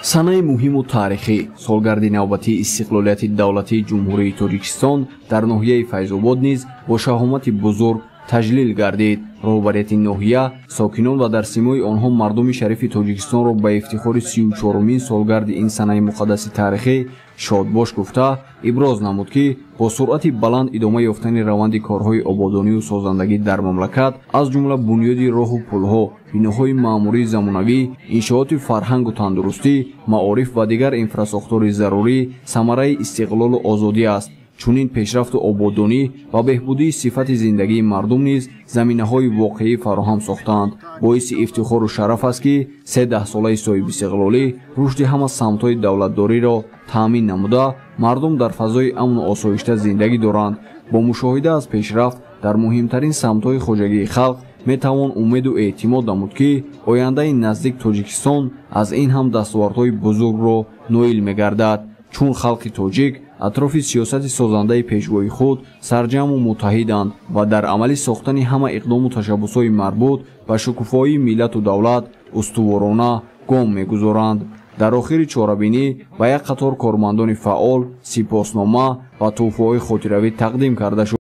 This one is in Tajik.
санаи муҳиму таърихӣ солгарди навбатии истиқлолияти давлатии ҷумҳурии Тоҷикистон дар ноҳияи Файзобод низ бо шаҳомати бузург таҷлил гардид. роҳбарияти ноҳия сокинон ва дар симои онҳо мардуми шарифи Тоҷикистонро ба ифтихори 34-умин солгарди ин санаи муқаддаси таърихӣ шодбош гуфта, иброз намуд ки бо суръати баланд идома ёфтани раванди корҳои ободонию созандагӣ дар мамлакат, аз ҷумла бунёди роҳу пулҳо, биноҳои маъмурии замонавӣ, иншооти фарҳангу тандурустӣ, маориф ва дигар инфрасохтори зарурӣ самараи истиқлолу озодӣ аст. чунин пешрафту ободонӣ ва беҳбудии сифати зиндагии мардум низ заминаҳои воқеӣ фароҳам сохтаанд. боиси ифтихору шараф аст ки 13 солаи соҳибистиқлолӣ рушди ҳама самтҳои давлатдориро таъмин намуда, мардум дар фазои амну осоишта зиндагӣ доранд. бо мушоҳида аз пешрафт дар муҳимтарин самтҳои хоҷагии халқ метавон умеду эътимод намуд ки ояндаи наздик Тоҷикистон аз ин ҳам дастовардҳои бузургро ноил мегардад. чун халқи тоҷик атрофи сиёсати созандаи пешгоҳи худ сарҷаму муттаҳиданд ва дар амалӣ сохтани ҳама иқдому ташаббусҳои марбут ба шукуфоии миллату давлат устуворона гом мегузоранд. дар охири чорабинӣ ба як қатор кормандони фаъол сипоснома ва тӯҳфаҳои хотиравӣ тақдим карда шуд.